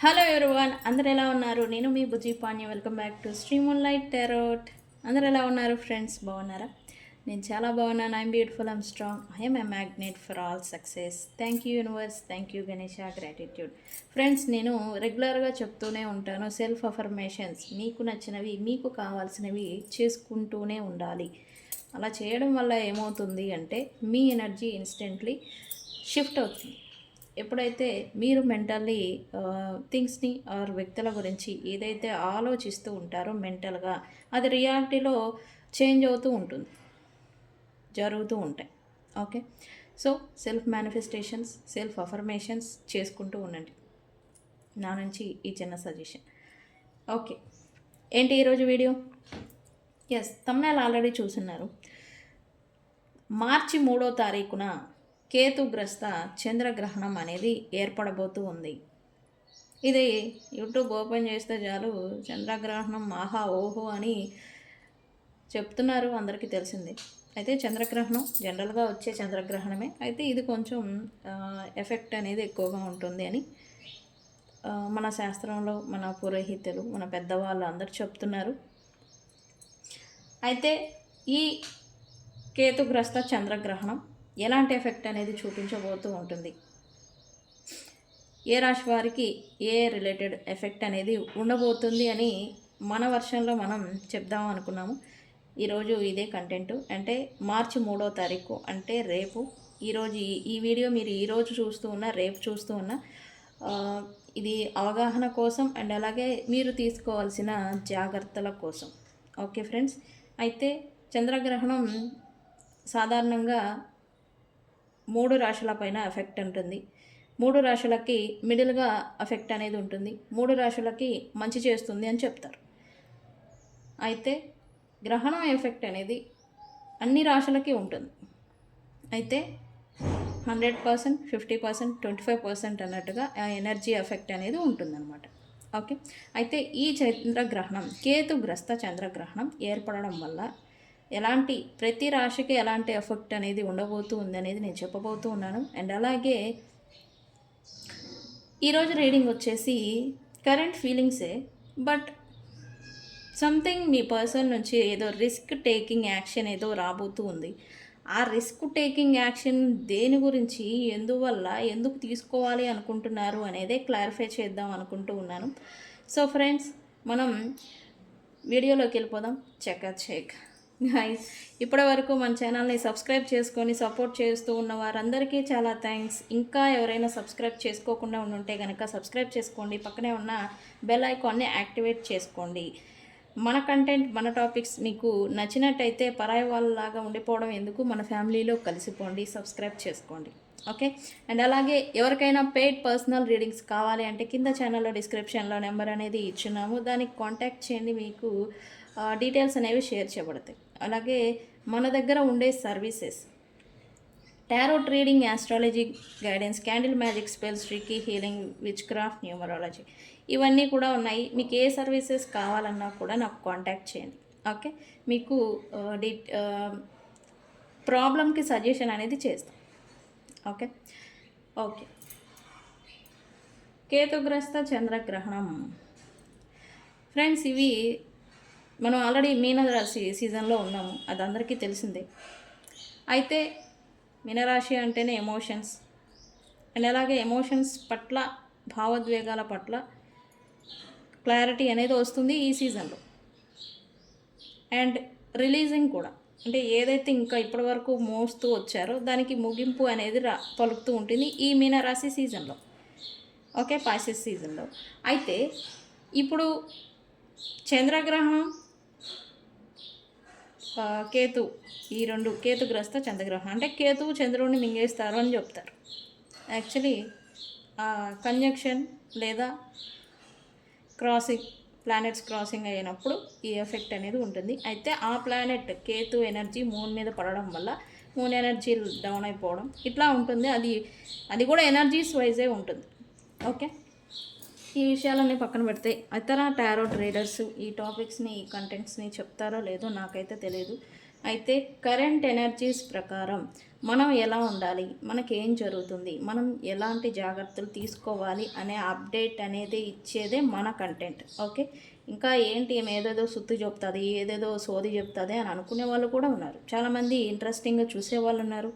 Hello everyone, అందరు ఎలా ఉన్నారు? నేను మీ Bujji Panya. Welcome back to stream on light tarot. అందరు ఎలా ఉన్నారు ఫ్రెండ్స్? బాగున్నారా? నేను చాలా బాగున్నాను. I'm beautiful, I'm strong, I'm a magnet for all success. Thank you universe, thank you Ganesha, gratitude. Friends, నేను రెగ్యులర్గా చెప్తూనే ఉంటాను, సెల్ఫ్ అఫర్మేషన్స్ మీకు నచ్చినవి, మీకు కావాల్సినవి చేసుకుంటూనే ఉండాలి. అలా చేయడం వల్ల ఏమవుతుంది అంటే మీ ఎనర్జీ ఇన్స్టెంట్లీ షిఫ్ట్ అవుతుంది. ఎప్పుడైతే మీరు మెంటల్లీ థింగ్స్ని ఆర్ వ్యక్తుల గురించి ఏదైతే ఆలోచిస్తూ ఉంటారో మెంటల్గా, అది రియాలిటీలో చేంజ్ అవుతూ ఉంటుంది, జరుగుతూ ఉంటాయి. Okay, so self manifestations, self affirmations చేసుకుంటూ ఉండండి. నా నుంచి ఈ చిన్న సజెషన్. ఓకే, ఏంటి ఈరోజు వీడియో? ఎస్, తమ్ముళ్ళు ఆల్రెడీ చూస్తున్నారు. మార్చి 3వ తారీఖున కేతుగ్రస్త చంద్రగ్రహణం అనేది ఏర్పడబోతూ ఉంది. ఇది యూట్యూబ్ ఓపెన్ చేస్తే చాలు చంద్రగ్రహణం ఆహా ఓహో అని చెప్తున్నారు, అందరికీ తెలిసిందే. అయితే చంద్రగ్రహణం జనరల్గా వచ్చే చంద్రగ్రహణమే, అయితే ఇది కొంచెం ఎఫెక్ట్ అనేది ఎక్కువగా ఉంటుంది అని మన శాస్త్రంలో మన పురోహితులు, మన పెద్దవాళ్ళు అందరూ చెప్తున్నారు. అయితే ఈ కేతుగ్రస్త చంద్రగ్రహణం ఎలాంటి ఎఫెక్ట్ అనేది చూపించబోతూ ఉంటుంది, ఏ రాశి వారికి ఏ రిలేటెడ్ ఎఫెక్ట్ అనేది ఉండబోతుంది అని మన వర్షన్లో మనం చెప్దాం అనుకున్నాము. ఈరోజు ఇదే కంటెంట్. అంటే మార్చి 3వ తారీఖు అంటే రేపు. ఈరోజు ఈ వీడియో మీరు ఈరోజు చూస్తూ ఉన్నా, రేపు చూస్తూ ఉన్నా, ఇది అవగాహన కోసం అండ్ అలాగే మీరు తీసుకోవాల్సిన జాగ్రత్తల కోసం. ఓకే ఫ్రెండ్స్, అయితే చంద్రగ్రహణం సాధారణంగా 3 రాశుల పైన ఎఫెక్ట్ ఉంటుంది. 3 రాశులకి మిడిల్గా ఎఫెక్ట్ అనేది ఉంటుంది. 3 రాశులకి మంచి చేస్తుంది అని చెప్తారు. అయితే గ్రహణం ఎఫెక్ట్ అనేది అన్ని రాశులకి ఉంటుంది. అయితే 100%, 50%, 25% అన్నట్టుగా ఆ ఎనర్జీ ఎఫెక్ట్ అనేది ఉంటుందన్నమాట. ఓకే, అయితే ఈ చంద్రగ్రహణం, కేతుగ్రస్త చంద్రగ్రహణం ఏర్పడడం వల్ల ఎలాంటి, ప్రతి రాశికి ఎలాంటి ఎఫెక్ట్ అనేది ఉండబోతూ ఉంది అనేది నేను చెప్పబోతూ ఉన్నాను. అండ్ అలాగే ఈరోజు రీడింగ్ వచ్చేసి కరెంట్ ఫీలింగ్సే, బట్ సంథింగ్ మీ పర్సన్ నుంచి ఏదో రిస్క్ టేకింగ్ యాక్షన్ ఏదో రాబోతూ ఉంది. ఆ రిస్క్ టేకింగ్ యాక్షన్ దేని గురించి, ఎందువల్ల, ఎందుకు తీసుకోవాలి అనుకుంటున్నారు అనేదే క్లారిఫై చేద్దాం అనుకుంటూ ఉన్నాను. సో ఫ్రెండ్స్, మనం వీడియోలోకి వెళ్ళిపోదాం. చెక్ గైస్, ఇప్పటి వరకు మన ఛానల్ని సబ్స్క్రైబ్ చేసుకొని సపోర్ట్ చేస్తూ ఉన్న వారందరికీ చాలా థ్యాంక్స్. ఇంకా ఎవరైనా సబ్స్క్రైబ్ చేసుకోకుండా ఉంటే కనుక సబ్స్క్రైబ్ చేసుకోండి. పక్కనే ఉన్న బెల్ ఐకాన్ని యాక్టివేట్ చేసుకోండి. మన కంటెంట్, మన టాపిక్స్ మీకు నచ్చినట్టయితే పరాయి వాళ్ళలాగా ఉండిపోవడం ఎందుకు, మన ఫ్యామిలీలో కలిసిపోండి, సబ్స్క్రైబ్ చేసుకోండి. ఓకే, అండ్ అలాగే ఎవరికైనా పెయిడ్ పర్సనల్ రీడింగ్స్ కావాలి అంటే కింద ఛానల్లో డిస్క్రిప్షన్లో నెంబర్ అనేది ఇచ్చున్నాము, దానికి కాంటాక్ట్ చేయండి. మీకు డీటెయిల్స్ అనేవి షేర్ చేయబడతాయి. అలాగే మన దగ్గర ఉండే services tarot reading, astrology guidance, candle magic, spells, reiki healing, which craft, numerology, ఇవన్నీ కూడా ఉన్నాయి. మీకు ఏ సర్వీసెస్ కావాలన్నా కూడా నాకు కాంటాక్ట్ చేయండి. ఓకే, మీకు ప్రాబ్లమ్కి సజెషన్ అనేది చేస్తాం. ఓకే ఓకే కేతుగ్రస్త చంద్రగ్రహణం ఫ్రెండ్స్, ఇవి మనం ఆల్రెడీ మీనరాశి సీజన్లో ఉన్నాము, అది అందరికీ తెలిసిందే. అయితే మీనరాశి అంటేనే ఎమోషన్స్, అండ్ అలాగే ఎమోషన్స్ పట్ల, భావోద్వేగాల పట్ల క్లారిటీ అనేది వస్తుంది ఈ సీజన్లో. అండ్ రిలీజింగ్ కూడా, అంటే ఏదైతే ఇంకా ఇప్పటివరకు మోస్తూ వచ్చారో దానికి ముగింపు అనేది పలుకుతూ ఉంటుంది ఈ మీనరాశి సీజన్లో. ఓకే, పాసిస్ సీజన్లో. అయితే ఇప్పుడు చంద్రగ్రహణం, కేతు, ఈ రెండు, కేతుగ్రస్త చంద్రగ్రహణం అంటే కేతువు చంద్రుడిని మింగేస్తారు అని చెప్తారు. యాక్చువల్లీ కంజంక్షన్ లేదా క్రాసింగ్, ప్లానెట్స్ క్రాసింగ్ అయినప్పుడు ఈ ఎఫెక్ట్ అనేది ఉంటుంది. అయితే ఆ ప్లానెట్ కేతు ఎనర్జీ మూన్ మీద పడడం వల్ల మూన్ ఎనర్జీ డౌన్ అయిపోవడం ఇట్లా ఉంటుంది. అది కూడా ఎనర్జీస్ వైజే ఉంటుంది. ఓకే, ఈ విషయాలన్నీ పక్కన పెడితే ఇతర టారోట్ రీడర్స్ ఈ టాపిక్స్ని, ఈ కంటెంట్స్ని చెప్తారో లేదో నాకైతే తెలియదు. అయితే కరెంట్ ఎనర్జీస్ ప్రకారం మనం ఎలా ఉండాలి, మనకేం జరుగుతుంది, మనం ఎలాంటి జాగ్రత్తలు తీసుకోవాలి అనే అప్డేట్ అనేది ఇచ్చేదే మన కంటెంట్. ఓకే, ఇంకా ఏంటి ఏమో ఏదేదో సుత్తి చెప్తుంది, ఏదేదో సోది చెప్తుంది అని అనుకునే వాళ్ళు కూడా ఉన్నారు. చాలామంది ఇంట్రెస్టింగ్గా చూసే వాళ్ళు ఉన్నారు.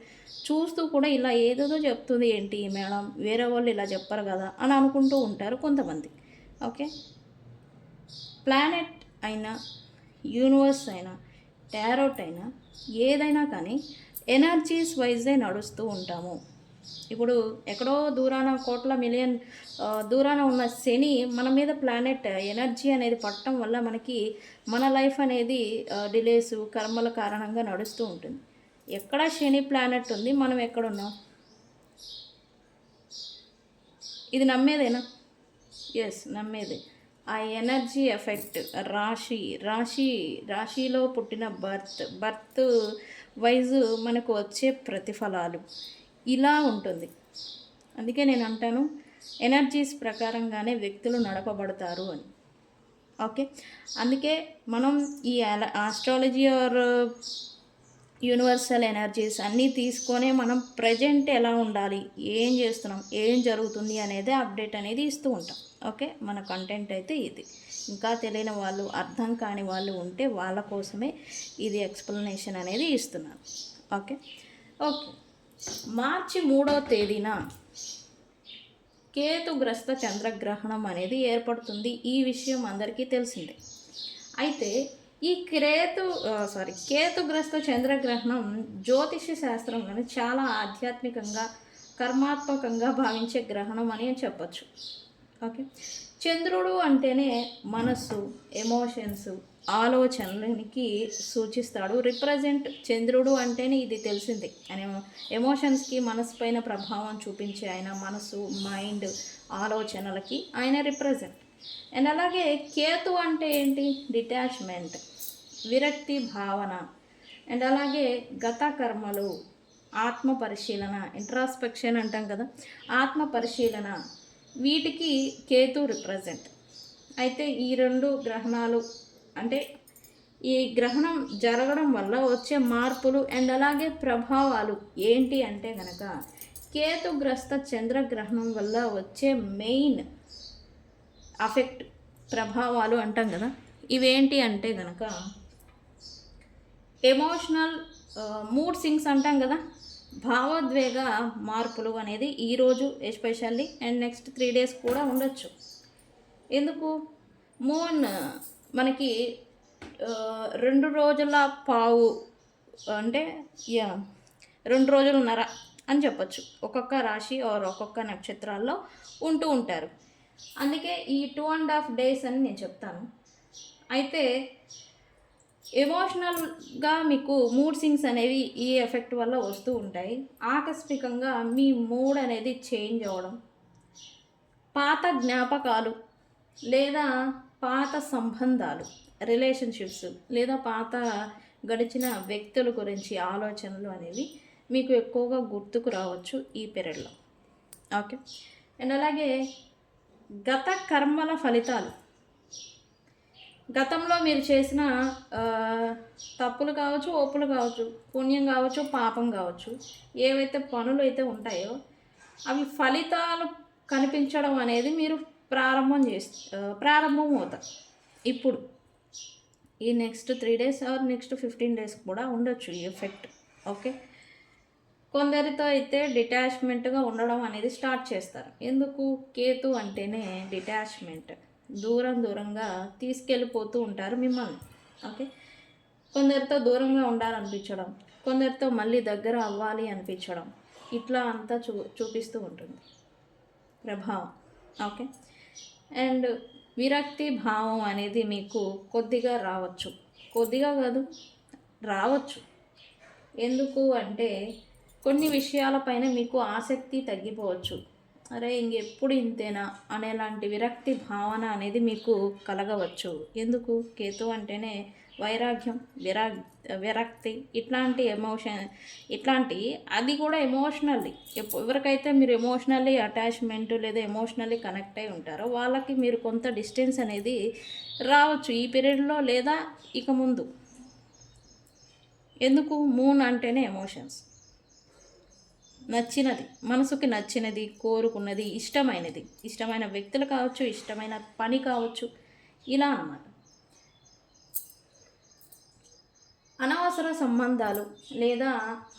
చూస్తూ కూడా ఇలా ఏదేదో చెప్తుంది ఏంటి మేడం, వేరే వాళ్ళు ఇలా చెప్పరు కదా అని అనుకుంటూ ఉంటారు కొంతమంది. ఓకే, ప్లానెట్ అయినా యూనివర్స్ అయినా టారోట్ అయినా ఏదైనా కానీ ఎనర్జీస్ వైజే నడుస్తూ ఉంటాము. ఇప్పుడు ఎక్కడో దూరాన కోట్ల మిలియన్ దూరాన ఉన్న శని మన మీద ప్లానెట్ ఎనర్జీ అనేది పట్టడం వల్ల మనకి మన లైఫ్ అనేది డిలేసు కర్మల కారణంగా నడుస్తూ ఉంటుంది. ఎక్కడ శని ప్లానెట్ ఉంది, మనం ఎక్కడున్నాం? ఇది నమ్మేదేనా? ఎస్, నమ్మేదే. ఆ ఎనర్జీ ఎఫెక్ట్ రాశిలో పుట్టిన బర్త్ వైజ్ మనకు వచ్చే ప్రతిఫలాలు ఇలా ఉంటుంది. అందుకే నేను అంటాను ఎనర్జీస్ ప్రకారంగానే వ్యక్తులు నడపబడతారు అని. ఓకే, అందుకే మనం ఈ ఆస్ట్రాలజీ ఆర్ యూనివర్సల్ ఎనర్జీస్ అన్నీ తీసుకొనే మనం ప్రజెంట్ ఎలా ఉండాలి, ఏం చేస్తున్నాం, ఏం జరుగుతుంది అనేది అప్డేట్ అనేది ఇస్తూ ఉంటాం. ఓకే, మన కంటెంట్ అయితే ఇది. ఇంకా తెలియని వాళ్ళు, అర్థం కాని వాళ్ళు ఉంటే వాళ్ళ కోసమే ఇది ఎక్స్ప్లెనేషన్ అనేది ఇస్తున్నాను. ఓకే ఓకే మార్చి 3వ తేదీన కేతుగ్రస్త చంద్రగ్రహణం అనేది ఏర్పడుతుంది. ఈ విషయం అందరికీ తెలిసిందే. అయితే ఈ కేతుగ్రస్త చంద్రగ్రహణం జ్యోతిష శాస్త్రంలోని చాలా ఆధ్యాత్మికంగా కర్మాత్మకంగా భావించే గ్రహణం అని చెప్పచ్చు. ఓకే, చంద్రుడు అంటేనే మనస్సు, ఎమోషన్స్, ఆలోచనలకి సూచిస్తాడు. రిప్రజెంట్ చంద్రుడు అంటేనే ఇది తెలిసింది అని ఎమోషన్స్కి మనసు పైన ప్రభావం చూపించే ఆయన మనసు, మైండ్, ఆలోచనలకి ఆయన రిప్రజెంట్. అండ్ అలాగే కేతు అంటే ఏంటి? డిటాచ్మెంట్, విరక్తి భావన. అండ్ అలాగే గత కర్మలు, ఆత్మ పరిశీలన, ఇంట్రాస్పెక్షన్ అంటాం కదా, ఆత్మ పరిశీలన, వీటికి కేతు రిప్రజెంట్. అయితే ఈ 2 గ్రహణాలు అంటే ఈ గ్రహణం జరగడం వల్ల వచ్చే మార్పులు అండ్ అలాగే ప్రభావాలు ఏంటి అంటే కనుక కేతుగ్రస్త చంద్రగ్రహణం వల్ల వచ్చే మెయిన్ అఫెక్ట్ ప్రభావాలు అంటాం కదా, ఇవేంటి అంటే కనుక ఎమోషనల్ మూడ్ సింగ్స్ అంటాం కదా, భావోద్వేగ మార్పులు అనేది ఈరోజు ఎస్పెషల్లీ అండ్ నెక్స్ట్ 3 days కూడా ఉండొచ్చు. ఎందుకు? మూన్ మనకి 2 రోజుల పావు అంటే 2 రోజులున్నర అని చెప్పచ్చు ఒక్కొక్క రాశి ఆర్ ఒక్కొక్క నక్షత్రాల్లో ఉంటూ ఉంటారు. అందుకే ఈ 2.5 days అని నేను చెప్తాను. అయితే ఎమోషనల్గా మీకు మూడ్ సింగ్స్ అనేవి ఈ ఎఫెక్ట్ వల్ల వస్తూ ఉంటాయి. ఆకస్మికంగా మీ మూడ్ అనేది చేంజ్ అవ్వడం, పాత జ్ఞాపకాలు లేదా పాత సంబంధాలు, రిలేషన్షిప్స్ లేదా పాత గడిచిన వ్యక్తుల గురించి ఆలోచనలు అనేవి మీకు ఎక్కువగా గుర్తుకు రావచ్చు ఈ పీరియడ్లో. ఓకే, అండ్ అలాగే గత కర్మల ఫలితాలు, గతంలో మీరు చేసిన తప్పులు కావచ్చు, ఒప్పులు కావచ్చు, పుణ్యం కావచ్చు, పాపం కావచ్చు, ఏవైతే పనులు అయితే ఉంటాయో అవి ఫలితాలు కనిపించడం అనేది మీరు ప్రారంభం అవుతారు. ఇప్పుడు ఈ next 3 days or next 15 days కూడా ఉండొచ్చు ఈ ఎఫెక్ట్. ఓకే, కొందరితో అయితే డిటాచ్మెంట్గా ఉండడం అనేది స్టార్ట్ చేస్తారు. ఎందుకు? కేతు అంటేనే డిటాచ్మెంట్, దూరంగా తీసుకెళ్ళిపోతూ ఉంటారు మిమ్మల్ని. ఓకే, కొందరితో దూరంగా ఉండాలనిపించడం, కొందరితో మళ్ళీ దగ్గర అవ్వాలి అనిపించడం, ఇట్లా అంతా చూపిస్తూ ఉంటుంది ప్రభావం. ఓకే, అండ్ విరక్తి భావం అనేది మీకు కొద్దిగా రావచ్చు, కొద్దిగా కాదు రావచ్చు. ఎందుకు అంటే కొన్ని విషయాలపైన మీకు ఆసక్తి తగ్గిపోవచ్చు. అరే ఇంకెప్పుడు ఇంతేనా అనేలాంటి విరక్తి భావన అనేది మీకు కలగవచ్చు. ఎందుకు? కేతు అంటేనే వైరాగ్యం, విరక్తి, ఇట్లాంటి అది కూడా ఎమోషనల్లీ ఎవరికైతే మీరు ఎమోషనల్లీ అటాచ్మెంట్ లేదా ఎమోషనల్లీ కనెక్ట్ అయి ఉంటారో వాళ్ళకి మీరు కొంత డిస్టెన్స్ అనేది రావచ్చు ఈ పీరియడ్లో లేదా ఇక ముందు. ఎందుకు? మూన్ అంటేనే ఎమోషన్స్. నచ్చినది, మనసుకి నచ్చినది, కోరుకున్నది, ఇష్టమైనది, ఇష్టమైన వ్యక్తులు కావచ్చు, ఇష్టమైన పని కావచ్చు, ఇలా అన్నమాట. అనవసర సంబంధాలు లేదా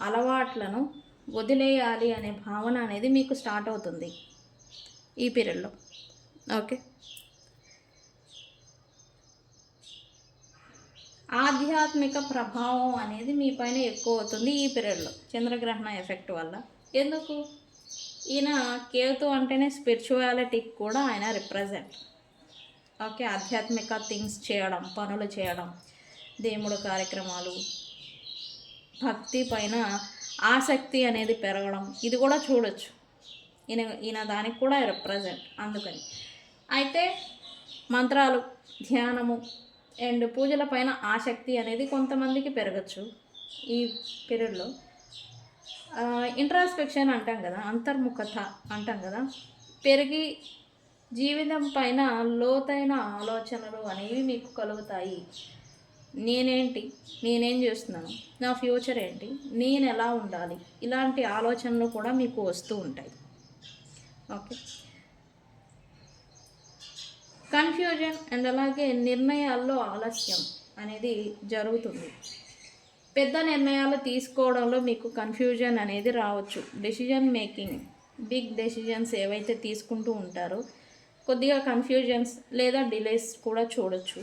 అలవాట్లను వదిలేయాలి అనే భావన అనేది మీకు స్టార్ట్ అవుతుంది ఈ పీరియడ్లో. ఓకే. ఆధ్యాత్మిక ప్రభావం అనేది మీ పైన ఎక్కువ అవుతుంది ఈ పీరియడ్లో చంద్రగ్రహణ ఎఫెక్ట్ వల్ల. ఎందుకు? ఈయన కేతు అంటేనే స్పిరిచువాలిటీకి కూడా ఆయన రిప్రజెంట్. ఓకే. ఆధ్యాత్మిక థింగ్స్ చేయడం, పనులు చేయడం, దేవుడు కార్యక్రమాలు, భక్తి పైన ఆసక్తి అనేది పెరగడం, ఇది కూడా చూడొచ్చు. ఈయన దానికి కూడా రిప్రజెంట్. అందుకని అయితే మంత్రాలు, ధ్యానము అండ్ పూజల పైన ఆసక్తి అనేది కొంతమందికి పెరగచ్చు ఈ పీరియడ్లో. ఇంట్రాస్పెక్షన్ అంటాం కదా, అంతర్ముఖత అంటాం కదా, పెరిగి జీవితం పైన లోతైన ఆలోచనలు అనేవి మీకు కలుగుతాయి. నేనేంటి, నేనేం చేస్తున్నాను, నా ఫ్యూచర్ ఏంటి, నేను ఎలా ఉండాలి, ఇలాంటి ఆలోచనలు కూడా మీకు వస్తూ ఉంటాయి. ఓకే. కన్ఫ్యూజన్ అండ్ అలాగే నిర్ణయాల్లో ఆలస్యం అనేది జరుగుతుంది. పెద్ద నిర్ణయాలు తీసుకోవడంలో మీకు కన్ఫ్యూజన్ అనేది రావచ్చు. డెసిజన్ మేకింగ్, బిగ్ డెసిజన్స్ ఏవైతే తీసుకుంటూ ఉంటారో కొద్దిగా కన్ఫ్యూజన్స్ లేదా డిలేస్ కూడా చూడొచ్చు.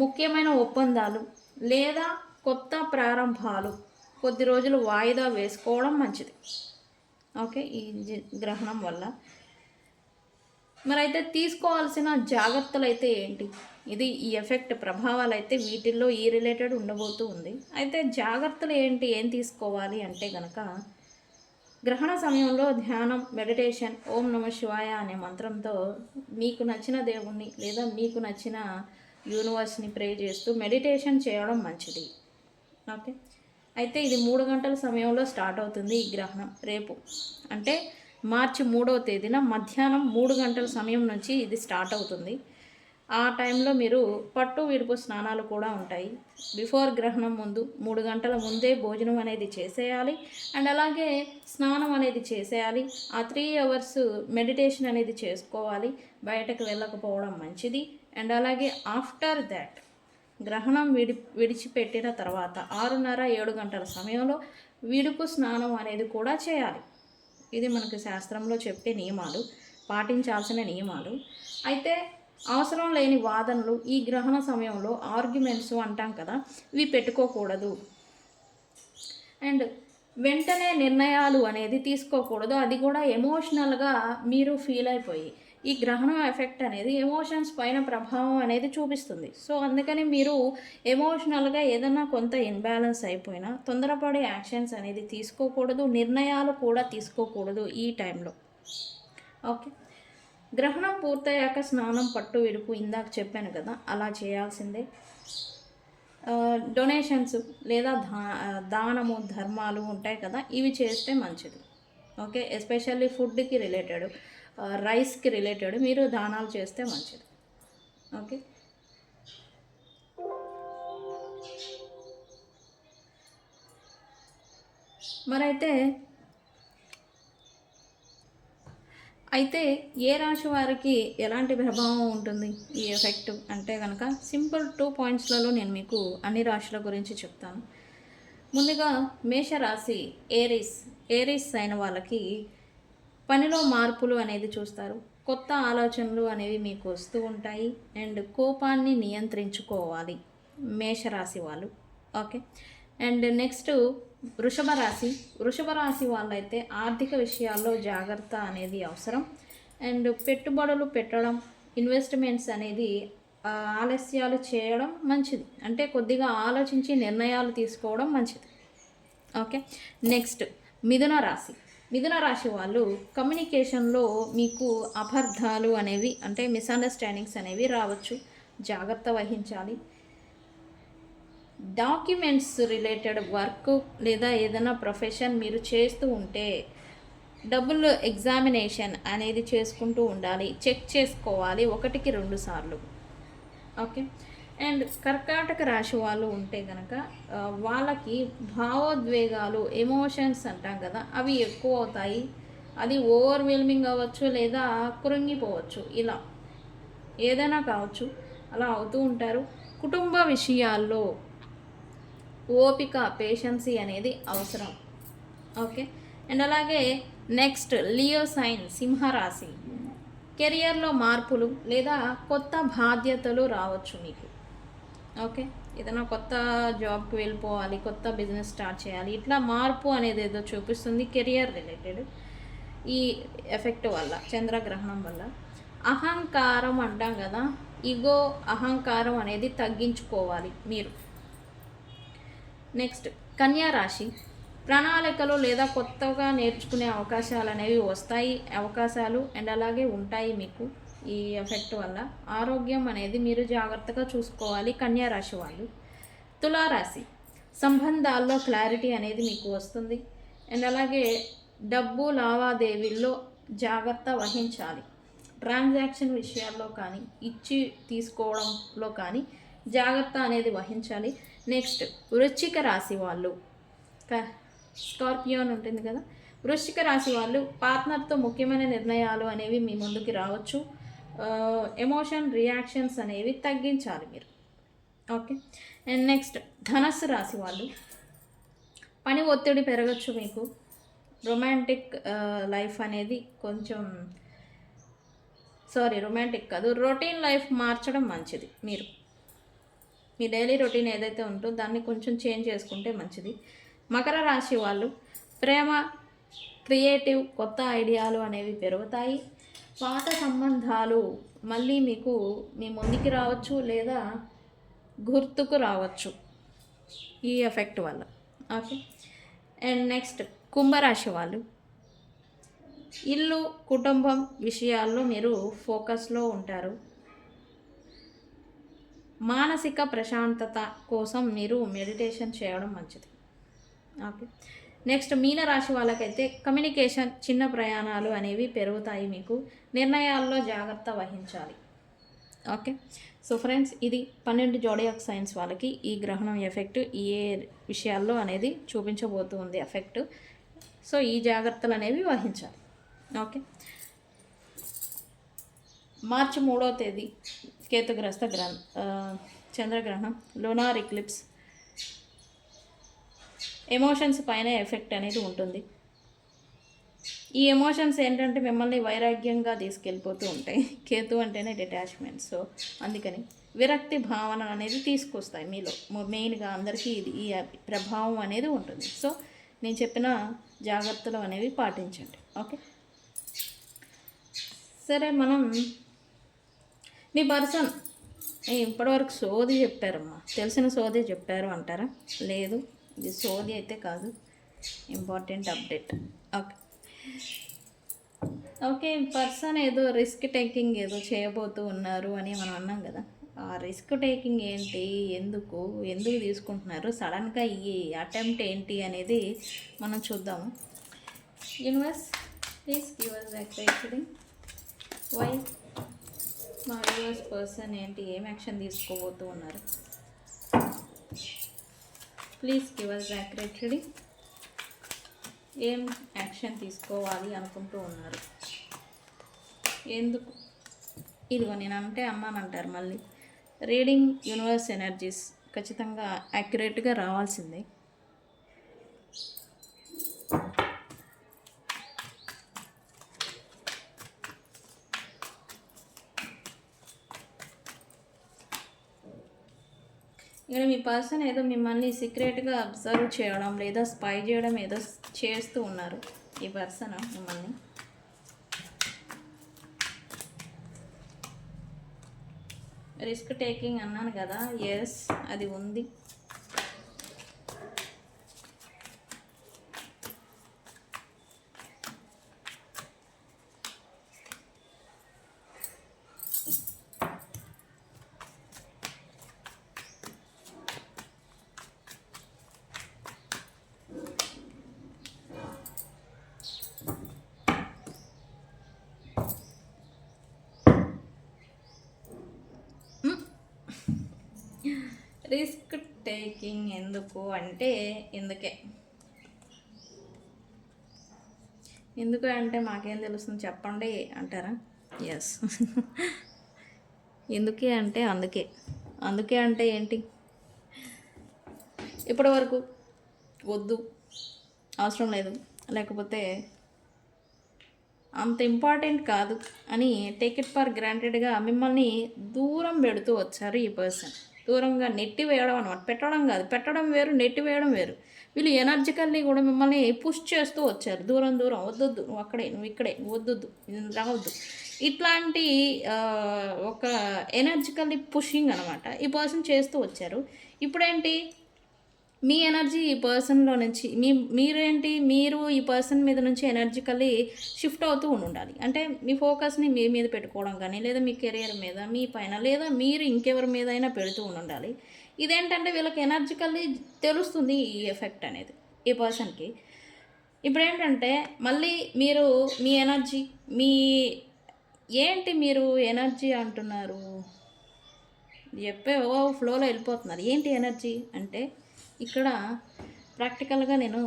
ముఖ్యమైన ఒప్పందాలు లేదా కొత్త ప్రారంభాలు కొద్ది రోజులు వాయిదా వేసుకోవడం మంచిది. ఓకే. ఈ గ్రహణం వల్ల మరి అయితే తీసుకోవాల్సిన జాగ్రత్తలు అయితే ఏంటి? ఇది ఈ ఎఫెక్ట్ ప్రభావాలు అయితే వీటిల్లో ఈ రిలేటెడ్ ఉండబోతూ ఉంది. అయితే జాగ్రత్తలు ఏంటి, ఏం తీసుకోవాలి అంటే కనుక, గ్రహణ సమయంలో ధ్యానం, మెడిటేషన్, ఓం నమ శివాయ అనే మంత్రంతో మీకు నచ్చిన దేవుణ్ణి లేదా మీకు నచ్చిన యూనివర్స్ని ప్రే చేస్తూ మెడిటేషన్ చేయడం మంచిది. ఓకే. అయితే ఇది 3 గంటల సమయంలో స్టార్ట్ అవుతుంది ఈ గ్రహణం. రేపు అంటే మార్చి 3వ తేదీన మధ్యాహ్నం 3 గంటల సమయం నుంచి ఇది స్టార్ట్ అవుతుంది. ఆ టైంలో మీరు పట్టు విడుపు స్నానాలు కూడా ఉంటాయి. బిఫోర్ గ్రహణం ముందు 3 గంటల ముందే భోజనం అనేది చేసేయాలి అండ్ అలాగే స్నానం అనేది చేసేయాలి. ఆ 3 అవర్స్ మెడిటేషన్ అనేది చేసుకోవాలి. బయటకు వెళ్ళకపోవడం మంచిది. అండ్ అలాగే ఆఫ్టర్ దాట్ గ్రహణం విడిచిపెట్టిన తర్వాత 6:30-7 గంటల సమయంలో విడుపు స్నానం అనేది కూడా చేయాలి. ఇది మనకు శాస్త్రంలో చెప్పే నియమాలు, పాటించాల్సిన నియమాలు. అయితే అవసరం లేని వాదనలు ఈ గ్రహణ సమయంలో ఆర్గ్యుమెంట్స్ అంటాం కదా, ఇవి పెట్టుకోకూడదు. అండ్ వెంటనే నిర్ణయాలు అనేది తీసుకోకూడదు. అది కూడా ఎమోషనల్గా మీరు ఫీల్ అయిపోయి, ఈ గ్రహణం ఎఫెక్ట్ అనేది ఎమోషన్స్ పైన ప్రభావం అనేది చూపిస్తుంది. సో అందుకని మీరు ఎమోషనల్గా ఏదైనా కొంత ఇన్బ్యాలెన్స్ అయిపోయినా తొందరపడే యాక్షన్స్ అనేది తీసుకోకూడదు, నిర్ణయాలు కూడా తీసుకోకూడదు ఈ టైంలో. ఓకే. గ్రహణం పూర్తయ్యాక స్నానం, పట్టు విడుపు ఇందాక చెప్పాను కదా, అలా చేయాల్సిందే. డొనేషన్స్ లేదా దానము, ధర్మాలు ఉంటాయి కదా, ఇవి చేస్తే మంచిది. ఓకే. ఎస్పెషల్లీ ఫుడ్కి రిలేటెడ్, రైస్కి రిలేటెడ్ మీరు దానాలు చేస్తే మంచిది. ఓకే. మరైతే ఏ రాశి వారికి ఎలాంటి ప్రభావం ఉంటుంది ఈ ఎఫెక్ట్ అంటే కనుక, సింపుల్ 2 పాయింట్స్లలో నేను మీకు అన్ని రాశుల గురించి చెప్తాను. ముందుగా మేషరాశి, ఏరీస్ అయిన వాళ్ళకి పనిలో మార్పులు అనేది చూస్తారు. కొత్త ఆలోచనలు అనేవి మీకు వస్తూ ఉంటాయి అండ్ కోపాన్ని నియంత్రించుకోవాలి మేషరాశి వాళ్ళు. ఓకే. అండ్ నెక్స్ట్ వృషభ రాశి వాళ్ళైతే ఆర్థిక విషయాల్లో జాగ్రత్త అనేది అవసరం. అండ్ పెట్టుబడులు పెట్టడం, ఇన్వెస్ట్మెంట్స్ అనేది ఆలస్యాలు చేయడం మంచిది. అంటే కొద్దిగా ఆలోచించి నిర్ణయాలు తీసుకోవడం మంచిది. ఓకే. నెక్స్ట్ మిథున రాశి వాళ్ళు కమ్యూనికేషన్లో మీకు అపార్థాలు అనేవి అంటే మిస్అండర్స్టాండింగ్స్ అనేవి రావచ్చు, జాగ్రత్త వహించాలి. డాక్యుమెంట్స్ రిలేటెడ్ వర్క్ లేదా ఏదైనా ప్రొఫెషన్ మీరు చేస్తూ ఉంటే డబుల్ ఎగ్జామినేషన్ అనేది చేసుకుంటూ ఉండాలి, చెక్ చేసుకోవాలి 1-2 సార్లు. ఓకే. అండ్ కర్కాటక రాశి వాళ్ళు ఉంటే కనుక వాళ్ళకి భావోద్వేగాలు ఎమోషన్స్ అంటాం కదా, అవి ఎక్కువ అవుతాయి. అది ఓవర్వెల్మింగ్ అవ్వచ్చు, లేదా కృంగిపోవచ్చు, ఇలా ఏదైనా కావచ్చు, అలా అవుతూ ఉంటారు. కుటుంబ విషయాల్లో ఓపిక, పేషెన్సీ అనేది అవసరం. ఓకే. అండ్ అలాగే నెక్స్ట్ లియో సైన్, సింహరాశి. కెరియర్లో మార్పులు లేదా కొత్త బాధ్యతలు రావచ్చు మీకు. ఓకే. ఏదైనా కొత్త జాబ్కి వెళ్ళిపోవాలి, కొత్త బిజినెస్ స్టార్ట్ చేయాలి, ఇట్లా మార్పు అనేది ఏదో చూపిస్తుంది కెరియర్ రిలేటెడ్ ఈ ఎఫెక్ట్ వల్ల, చంద్రగ్రహణం వల్ల. అహంకారం అంటాం కదా, ఈగో, అహంకారం అనేది తగ్గించుకోవాలి మీరు. నెక్స్ట్ కన్యా రాశి. ప్రణాళికలు లేదా కొత్తగా నేర్చుకునే అవకాశాలు అనేవి వస్తాయి, అవకాశాలు అండ్ అలాగే ఉంటాయి మీకు ఈ ఎఫెక్ట్ వల్ల. ఆరోగ్యం అనేది మీరు జాగ్రత్తగా చూసుకోవాలి కన్యా రాశి వాళ్ళు. తులారాశి. సంబంధాల్లో క్లారిటీ అనేది మీకు వస్తుంది అండ్ అలాగే డబ్బు లావాదేవీల్లో జాగ్రత్త వహించాలి. ట్రాన్సాక్షన్ విషయాల్లో కానీ, ఇచ్చి తీసుకోవడంలో కానీ జాగ్రత్త అనేది వహించాలి. నెక్స్ట్ వృశ్చిక రాశి వాళ్ళు, స్కార్పియోన్ ఉంటుంది కదా, వృశ్చిక రాశి వాళ్ళు పార్ట్నర్తో ముఖ్యమైన నిర్ణయాలు అనేవి మీ ముందుకి రావచ్చు. ఎమోషన్ రియాక్షన్స్ అనేవి తగ్గించాలి మీరు. ఓకే. అండ్ నెక్స్ట్ ధనస్సు రాశి వాళ్ళు, పని ఒత్తిడి పెరగచ్చు మీకు. రొమాంటిక్ లైఫ్ అనేది కొంచెం రొమాంటిక్ కాదు, రొటీన్ లైఫ్ మార్చడం మంచిది. మీరు మీ డైలీ రొటీన్ ఏదైతే ఉంటుందో దాన్ని కొంచెం చేంజ్ చేసుకుంటే మంచిది. మకర రాశి వాళ్ళు ప్రేమ, క్రియేటివ్, కొత్త ఐడియాలు అనేవి పెరుగుతాయి. పాత సంబంధాలు మళ్ళీ మీకు మీ ముందుకి రావచ్చు లేదా గుర్తుకు రావచ్చు ఈ ఎఫెక్ట్ వల్ల. ఓకే. అండ్ నెక్స్ట్ కుంభరాశి వాళ్ళు, ఇల్లు, కుటుంబం విషయాల్లో మీరు ఫోకస్లో ఉంటారు. మానసిక ప్రశాంతత కోసం మీరు మెడిటేషన్ చేయడం మంచిది. ఓకే. నెక్స్ట్ మీనరాశి వాళ్ళకైతే కమ్యూనికేషన్, చిన్న ప్రయాణాలు అనేవి పెరుగుతాయి మీకు. నిర్ణయాల్లో జాగ్రత్త వహించాలి. ఓకే. సో ఫ్రెండ్స్, ఇది 12 జోడియాక్ సైన్స్ వాళ్ళకి ఈ గ్రహణం ఎఫెక్ట్ ఏ విషయాల్లో అనేది చూపించబోతూ ఉంది ఎఫెక్ట్. సో ఈ జాగ్రత్తలు అనేవి వహించాలి. ఓకే. మార్చి 3వ తేదీ కేతుగ్రస్త చంద్రగ్రహణం, లూనార్ ఎక్లిప్స్. ఎమోషన్స్ పైన ఎఫెక్ట్ అనేది ఉంటుంది. ఈ ఎమోషన్స్ ఏంటంటే మిమ్మల్ని వైరాగ్యంగా తీసుకెళ్ళిపోతూ ఉంటాయి. కేతు అంటేనే డిటాచ్మెంట్, సో అందుకని విరక్తి భావన అనేది తీసుకొస్తాయి మీలో. మెయిన్గా అందరికీ ఇది ఈ ప్రభావం అనేది ఉంటుంది. సో నేను చెప్పిన జాగ్రత్తలు అనేవి పాటించండి. ఓకే. సరే, మనం మీ పర్సన్ ఇప్పటివరకు సోది చెప్పారమ్మా, తెలిసిన సోది చెప్పారు అంటారా? లేదు, ఇది సోది అయితే కాదు, important update. Okay. Okay, person ఏదో రిస్క్ టేకింగ్ ఏదో చేయబోతూ ఉన్నారు అని మనం అన్నాం కదా. ఆ రిస్క్ టేకింగ్ ఏంటి, ఎందుకు తీసుకుంటున్నారు, సడన్గా ఈ అటెంప్ట్ ఏంటి అనేది మనం చూద్దాము. Universe, please give us actually why మా యూనివర్స్ పర్సన్ ఏంటి, ఏం యాక్షన్ తీసుకోబోతూ ఉన్నారు. ప్లీజ్ గివ్ us యాక్యురేట్లీ ఏం యాక్షన్ తీసుకోవాలి అనుకుంటూ ఉన్నారు, ఎందుకు. ఇదిగో నేను అంటే అన్నానంటారు మళ్ళీ. రీడింగ్ యూనివర్స్ ఎనర్జీస్ ఖచ్చితంగా యాక్యురేట్గా రావాల్సిందే. ఇక్కడ మీ పర్సన్ ఏదో మిమ్మల్ని సీక్రెట్గా అబ్జర్వ్ చేయడం లేదా స్పై చేయడం ఏదో చేస్తూ ఉన్నారు ఈ పర్సన్ మిమ్మల్ని. రిస్క్ టేకింగ్ అన్నాను కదా, ఎస్ అది ఉంది. రిస్క్ టేకింగ్ ఎందుకు అంటే ఇందుకే. ఎందుకు అంటే మాకేం తెలుస్తుంది చెప్పండి అంటారా? ఎస్. ఎందుకే అంటే అందుకే. అందుకే అంటే ఏంటి? ఇప్పటి వరకు వద్దు, అవసరం లేదు, లేకపోతే అంత ఇంపార్టెంట్ కాదు అని టేక్ ఇట్ ఫర్ గ్రాంటెడ్గా మిమ్మల్ని దూరం పెడుతూ వచ్చారు ఈ పర్సన్. దూరంగా నెట్టి వేయడం అనమాట. పెట్టడం కాదు, పెట్టడం వేరు, నెట్టి వేయడం వేరు. వీళ్ళు ఎనర్జికల్లీ కూడా మిమ్మల్ని పుష్ చేస్తూ వచ్చారు. దూరం దూరం, వద్దొద్దు, నువ్వు అక్కడే, నువ్వు ఇక్కడే, వద్దొద్దు, రావద్దు. ఇట్లాంటి ఒక ఎనర్జికల్లీ పుషింగ్ అనమాట ఈ పర్సన్ చేస్తూ వచ్చారు. ఇప్పుడేంటి, మీ ఎనర్జీ ఈ పర్సన్లో నుంచి మీరు ఈ పర్సన్ మీద నుంచి ఎనర్జికల్లీ షిఫ్ట్ అవుతూ ఉండాలి. అంటే మీ ఫోకస్ని మీ మీద పెట్టుకోవడం కానీ, లేదా మీ కెరియర్ మీద, మీ పైన, లేదా మీరు ఇంకెవరి మీద అయినా పెడుతూ ఉండాలి. ఇదేంటంటే వీళ్ళకి ఎనర్జికల్లీ తెలుస్తుంది ఈ ఎఫెక్ట్ అనేది ఈ పర్సన్కి. ఇప్పుడు ఏంటంటే మళ్ళీ మీరు మీ ఎనర్జీ మీరు ఎనర్జీ అంటున్నారు, చెప్పే ఫ్లోలో వెళ్ళిపోతున్నారు. ఏంటి ఎనర్జీ అంటే ఇక్కడ ప్రాక్టికల్గా నేను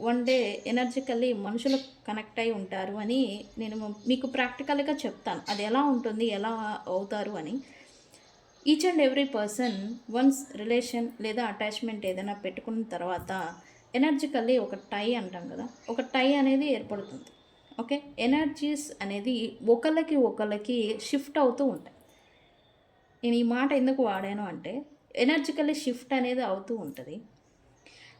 వన్ డే ఎనర్జికల్లీ మనుషులు కనెక్ట్ అయి ఉంటారు అని నేను మీకు ప్రాక్టికల్గా చెప్తాను. అది ఎలా ఉంటుంది, ఎలా అవుతారు అని. Each and every person once relation లేదా అటాచ్మెంట్ ఏదైనా పెట్టుకున్న తర్వాత ఎనర్జికల్లీ ఒక టై అంటాం కదా, ఒక టై అనేది ఏర్పడుతుంది. ఓకే, ఎనర్జీస్ అనేది ఒకళ్ళకి షిఫ్ట్ అవుతూ ఉంటాయి. నేను ఈ మాట ఎందుకు వాడాను అంటే ఎనర్జికల్లీ షిఫ్ట్ అనేది అవుతూ ఉంటుంది.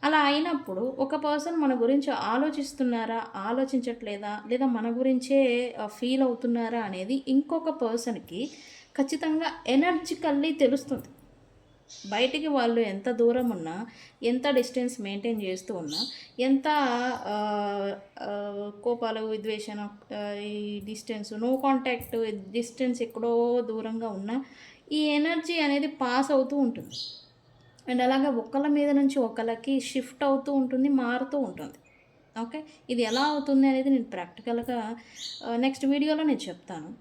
అలా అయినప్పుడు ఒక పర్సన్ మన గురించి ఆలోచిస్తున్నారా, ఆలోచించట్లేదా, లేదా మన గురించే ఫీల్ అవుతున్నారా అనేది ఇంకొక పర్సన్కి ఖచ్చితంగా ఎనర్జికల్లీ తెలుస్తుంది. బయటికి వాళ్ళు ఎంత దూరం ఉన్నా, ఎంత డిస్టెన్స్ మెయింటైన్ చేస్తూ ఉన్నా, ఎంత కోపాలు, విద్వేషణ, ఈ డిస్టెన్స్, నో కాంటాక్ట్, డిస్టెన్స్ ఎక్కడో దూరంగా ఉన్నా ఈ ఎనర్జీ అనేది పాస్ అవుతూ ఉంటుంది. అండ్ అలాగే ఒకళ్ళ మీద నుంచి ఒకళ్ళకి షిఫ్ట్ అవుతూ ఉంటుంది, మారుతూ ఉంటుంది. ఓకే, ఇది ఎలా అవుతుంది అనేది నేను ప్రాక్టికల్గా నెక్స్ట్ వీడియోలో నేను చెప్తాను.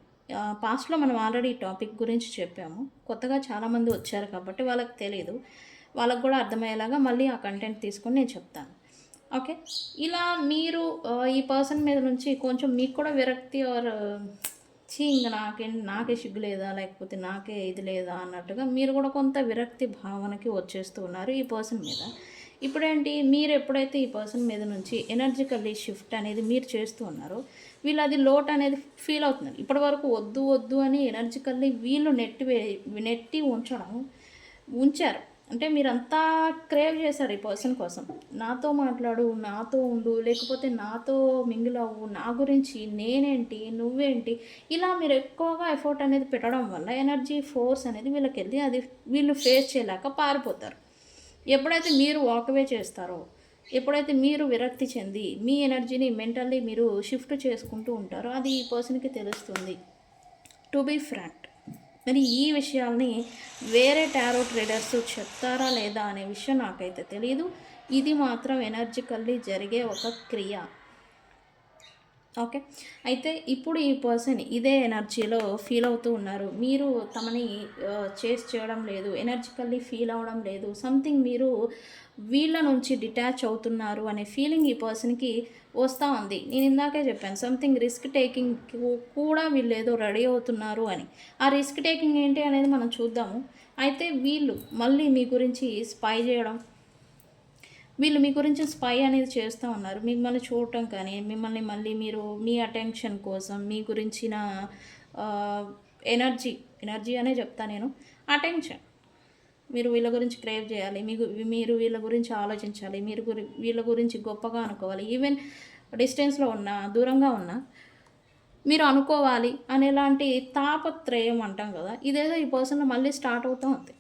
పాస్ట్లో మనం ఆల్రెడీ ఈ టాపిక్ గురించి చెప్పాము. కొత్తగా చాలామంది వచ్చారు కాబట్టి వాళ్ళకి తెలియదు. వాళ్ళకు కూడా అర్థమయ్యేలాగా మళ్ళీ ఆ కంటెంట్ తీసుకొని నేను చెప్తాను. ఓకే, ఇలా మీరు ఈ పర్సన్ మీద నుంచి కొంచెం మీకు కూడా విరక్తి ఆర్ ఇంకా నాకే సిగ్గు లేదా, లేకపోతే నాకే ఇది లేదా అన్నట్టుగా మీరు కూడా కొంత విరక్తి భావనకి వచ్చేస్తూ ఉన్నారు ఈ పర్సన్ మీద. ఇప్పుడేంటి, మీరు ఎప్పుడైతే ఈ పర్సన్ మీద నుంచి ఎనర్జికల్లీ షిఫ్ట్ అనేది మీరు చేస్తూ ఉన్నారో వీళ్ళు అది లోటు అనేది ఫీల్ అవుతున్నారు. ఇప్పటి వరకు వద్దు అని ఎనర్జికల్లీ వీళ్ళు నెట్టి ఉంచారు. అంటే మీరంతా క్రేవ్ చేశారు ఈ పర్సన్ కోసం. నాతో మాట్లాడు, నాతో ఉండు, లేకపోతే నాతో మింగిల్ అవ్వు, నా గురించి నేనేంటి, నువ్వేంటి, ఇలా మీరు ఎక్కువగా ఎఫర్ట్ అనేది పెట్టడం వల్ల ఎనర్జీ ఫోర్స్ అనేది వీళ్ళకి వెళ్ళి అది వీళ్ళు ఫేస్ చేయలేక పారిపోతారు. ఎప్పుడైతే మీరు వాకవే చేస్తారో, ఎప్పుడైతే మీరు విరక్తి చెంది మీ ఎనర్జీని మెంటల్లీ మీరు షిఫ్ట్ చేసుకుంటూ ఉంటారో అది ఈ పర్సన్కి తెలుస్తుంది. టు బీ ఫ్రాంక్, మరి ఈ విషయాల్ని వేరే టారో ట్రేడర్స్ చెప్తారా లేదా అనే విషయం నాకైతే తెలియదు. ఇది మాత్రం ఎనర్జికల్లీ జరిగే ఒక క్రియ. ఓకే, అయితే ఇప్పుడు ఈ పర్సన్ ఇదే ఎనర్జీలో ఫీల్ అవుతూ ఉన్నారు. మీరు తమని చేస్ చేయడం లేదు, ఎనర్జికల్లీ ఫీల్ అవ్వడం లేదు, సంథింగ్ మీరు వీళ్ళ నుంచి డిటాచ్ అవుతున్నారు అనే ఫీలింగ్ ఈ పర్సన్కి వస్తూ ఉంది. నేను ఇందాకే చెప్పాను, సంథింగ్ రిస్క్ టేకింగ్ కూడా వీళ్ళు ఏదో రెడీ అవుతున్నారు అని. ఆ రిస్క్ టేకింగ్ ఏంటి అనేది మనం చూద్దాము. అయితే వీళ్ళు మళ్ళీ మీ గురించి స్పై చేయడం, వీళ్ళు మీ గురించి స్పై అనేది చేస్తూ ఉన్నారు. మిమ్మల్ని చూడటం కానీ, మిమ్మల్ని మళ్ళీ మీరు మీ అటెన్షన్ కోసం మీ గురించిన ఎనర్జీ అనే చెప్తా నేను, అటెన్షన్. మీరు వీళ్ళ గురించి క్రేవ్ చేయాలి, మీరు వీళ్ళ గురించి ఆలోచించాలి, వీళ్ళ గురించి గొప్పగా అనుకోవాలి. ఈవెన్ డిస్టెన్స్లో ఉన్నా, దూరంగా ఉన్నా మీరు అనుకోవాలి అనేలాంటి తాపత్రయం అంటాం కదా, ఇదేదో ఈ పర్సన్లో మళ్ళీ స్టార్ట్ అవుతూ ఉంది.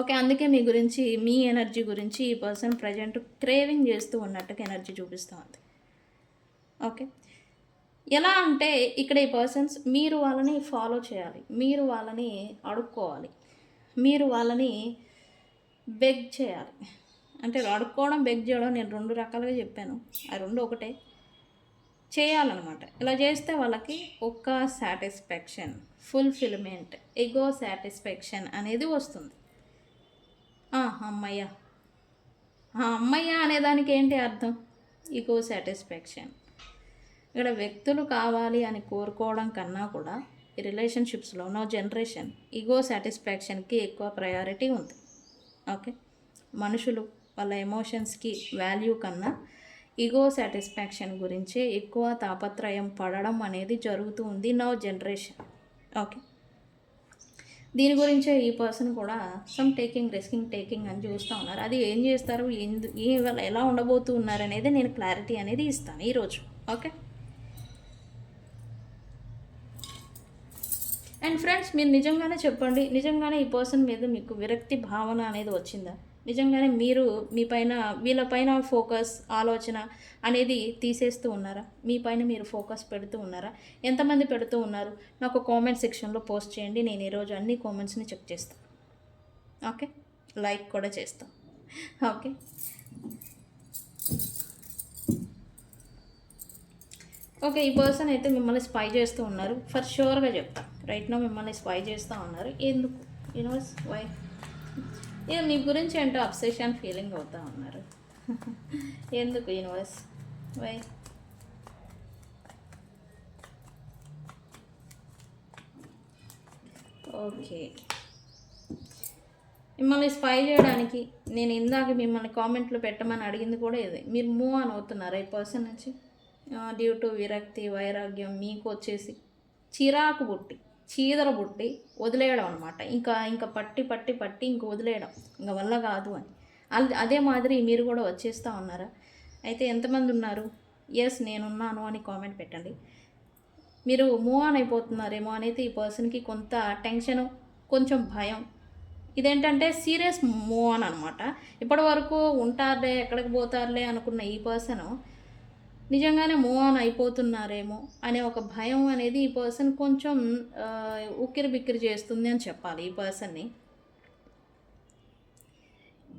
ఓకే, అందుకే మీ గురించి, మీ ఎనర్జీ గురించి ఈ పర్సన్ ప్రజెంట్ క్రేవింగ్ చేస్తూ ఉన్నట్టుగా ఎనర్జీ చూపిస్తూ ఉంది. ఓకే, ఎలా అంటే ఇక్కడ ఈ పర్సన్స్ మీరు వాళ్ళని ఫాలో చేయాలి, మీరు వాళ్ళని అడుక్కోవాలి, మీరు వాళ్ళని బెగ్ చేయాలి. అంటే అడుక్కోవడం, బెగ్ చేయడం నేను రెండు రకాలుగా చెప్పాను, ఆ రెండు ఒకటే చేయాలన్నమాట. ఇలా చేస్తే వాళ్ళకి ఒక సాటిస్ఫాక్షన్, ఫుల్ఫిల్మెంట్, ఎగో సాటిస్ఫాక్షన్ అనేది వస్తుంది. అమ్మయ్య అమ్మయ్య అనేదానికి ఏంటి అర్థం? Ego satisfaction. ఇక్కడ వ్యక్తులు కావాలి అని కోరుకోవడం కన్నా కూడా ఈ రిలేషన్షిప్స్లో నో జనరేషన్ ఈగో సాటిస్ఫాక్షన్కి ఎక్కువ ప్రయారిటీ ఉంది. ఓకే, మనుషులు వాళ్ళ ఎమోషన్స్కి వాల్యూ కన్నా ఈగో సాటిస్ఫాక్షన్ గురించే ఎక్కువ తాపత్రయం పడడం అనేది జరుగుతూ ఉంది నో జనరేషన్. ఓకే, దీని గురించే ఈ పర్సన్ కూడా సమ్ రిస్కింగ్ టేకింగ్ అని చూస్తూ ఉన్నారు. అది ఏం చేస్తారు, ఎలా ఉండబోతూ ఉన్నారు అనేది నేను క్లారిటీ అనేది ఇస్తాను ఈరోజు. ఓకే, అండ్ ఫ్రెండ్స్, మీరు నిజంగానే చెప్పండి, నిజంగానే ఈ పర్సన్ మీద మీకు విరక్తి భావన అనేది వచ్చిందా? నిజంగానే మీరు వీళ్ళపైన ఫోకస్ ఆలోచన అనేది తీసేస్తూ ఉన్నారా? మీ పైన మీరు ఫోకస్ పెడుతూ ఉన్నారా? ఎంతమంది పెడుతూ ఉన్నారు? నాకు కామెంట్ సెక్షన్లో పోస్ట్ చేయండి. నేను ఈరోజు అన్ని కామెంట్స్ని చెక్ చేస్తాను. ఓకే, లైక్ కూడా చేస్తాను. ఓకే, ఓకే, ఈ పర్సన్ అయితే మిమ్మల్ని స్పై చేస్తూ ఉన్నారు. ఫర్ షూర్గా చెప్తా, రైట్ నో మిమ్మల్ని స్పై చేస్తూ ఉన్నారు. ఎందుకు? Universe why? ఇక మీ గురించి ఏంటో అబ్సెషన్ ఫీలింగ్ అవుతూ ఉన్నారు. ఎందుకు యూనివర్స్ వై? ఓకే, మిమ్మల్ని స్పై చేయడానికి నేను ఇందాక మిమ్మల్ని కామెంట్లు పెట్టమని అడిగింది కూడా ఇదే. మీరు మూవ్ ఆన్ అవుతున్నారా ఈ పర్సన్ నుంచి? డ్యూ టు విరక్తి, వైరాగ్యం, మీకు వచ్చేసి చిరాకు బుట్టి, చీదర బుట్టి వదిలేయడం అనమాట. ఇంకా పట్టి పట్టి పట్టి ఇంక వదిలేయడం, ఇంకా వల్ల కాదు అని. అదే మాదిరి మీరు కూడా వచ్చేస్తూ ఉన్నారా? అయితే ఎంతమంది ఉన్నారు? ఎస్ నేనున్నాను అని కామెంట్ పెట్టండి. మీరు మూవ్ ఆన్ అయిపోతున్నారేమో అనేది ఈ పర్సన్కి కొంత టెన్షను, కొంచెం భయం. ఇదేంటంటే సీరియస్ మూవ్ ఆన్ అనమాట. ఇప్పటి వరకు ఉంటారులే, ఎక్కడికి పోతారులే అనుకున్న ఈ పర్సను నిజంగానే మూవ్ ఆన్ అయిపోతున్నారేమో అనే ఒక భయం అనేది ఈ పర్సన్ కొంచెం ఉక్కిరి బిక్కిరి చేస్తుంది అని చెప్పాలి. ఈ పర్సన్ని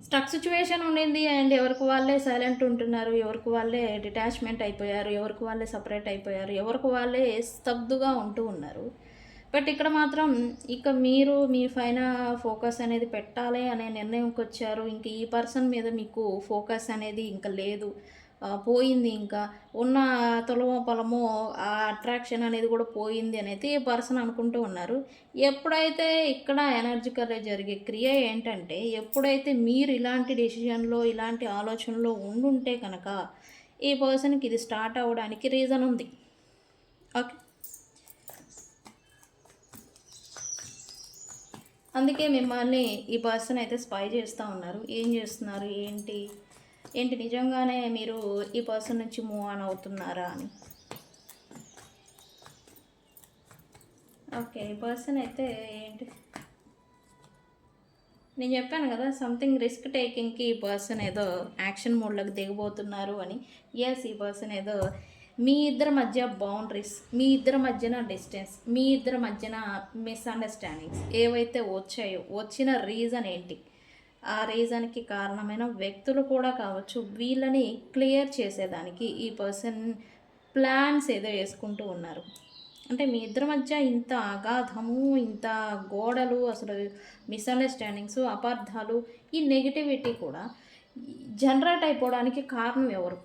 స్టక్ సిచ్యువేషన్ ఉండింది అండ్ ఎవరికి వాళ్ళే సైలెంట్ ఉంటున్నారు, ఎవరికి వాళ్ళే డిటాచ్మెంట్ అయిపోయారు, ఎవరికి వాళ్ళే సపరేట్ అయిపోయారు, ఎవరికి వాళ్ళే స్తబ్దుగా ఉంటూ ఉన్నారు. బట్ ఇక్కడ మాత్రం మీరు మీ పైన ఫోకస్ అనేది పెట్టాలి అనే నిర్ణయంకి వచ్చారు. ఇంక ఈ పర్సన్ మీద మీకు ఫోకస్ అనేది ఇంకా లేదు, పోయింది. ఇంకా ఉన్న తులమో పొలమో ఆ అట్రాక్షన్ అనేది కూడా పోయింది అనేది ఈ పర్సన్ అనుకుంటూ ఉన్నారు. ఎప్పుడైతే ఇక్కడ ఎనర్జికల్గా జరిగే క్రియ ఏంటంటే, ఎప్పుడైతే మీరు ఇలాంటి డెసిషన్లో ఇలాంటి ఆలోచనలో ఉండుంటే కనుక ఈ పర్సన్కి ఇది స్టార్ట్ అవ్వడానికి రీజన్ ఉంది. ఓకే, అందుకే మిమ్మల్ని ఈ పర్సన్ అయితే స్పై చేస్తూ ఉన్నారు. ఏం చేస్తున్నారు, ఏంటి నిజంగానే మీరు ఈ పర్సన్ నుంచి మూవ్ ఆన్ అవుతున్నారా అని. ఓకే, ఈ పర్సన్ అయితే ఏంటి, నేను చెప్పాను కదా సంథింగ్ రిస్క్ టేకింగ్కి ఈ పర్సన్ ఏదో యాక్షన్ మోడ్లోకి దిగబోతున్నారు అని. ఎస్, ఈ పర్సన్ ఏదో మీ ఇద్దరి మధ్య బౌండరీస్, మీ ఇద్దరి మధ్యన డిస్టెన్స్, మీ ఇద్దరి మధ్యన మిస్అండర్స్టాండింగ్స్ ఏవైతే వచ్చాయో, వచ్చిన రీజన్ ఏంటి, ఆ రీజన్కి కారణమైన వ్యక్తులు కూడా కావచ్చు, వీళ్ళని క్లియర్ చేసేదానికి ఈ పర్సన్ ప్లాన్స్ ఏదో వేసుకుంటూ ఉన్నారు. అంటే మీ ఇద్దరి మధ్య ఇంత అగాధము, ఇంత గోడలు, అసలు మిస్అండర్స్టాండింగ్స్, అపార్థాలు, ఈ నెగిటివిటీ కూడా జనరేట్ అయిపోవడానికి కారణం ఎవరు?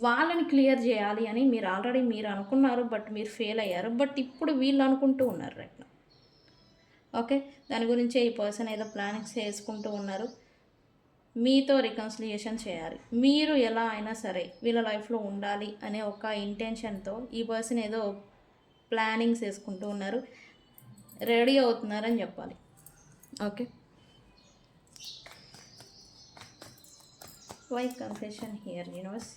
వాళ్ళని క్లియర్ చేయాలి అని మీరు అనుకున్నారు, బట్ మీరు ఫెయిల్ అయ్యారు. బట్ ఇప్పుడు వీళ్ళు అనుకుంటూ ఉన్నారు రైట్. ఓకే, దాని గురించే ఈ పర్సన్ ఏదో ప్లానింగ్స్ చేసుకుంటూ ఉన్నారు. మీతో రికన్సిలియేషన్ చేయాలి, మీరు ఎలా అయినా సరే వీళ్ళ లైఫ్లో ఉండాలి అనే ఒక ఇంటెన్షన్తో ఈ పర్సన్ ఏదో ప్లానింగ్స్ వేసుకుంటూ ఉన్నారు, రెడీ అవుతున్నారని చెప్పాలి. Okay, why confession here universe?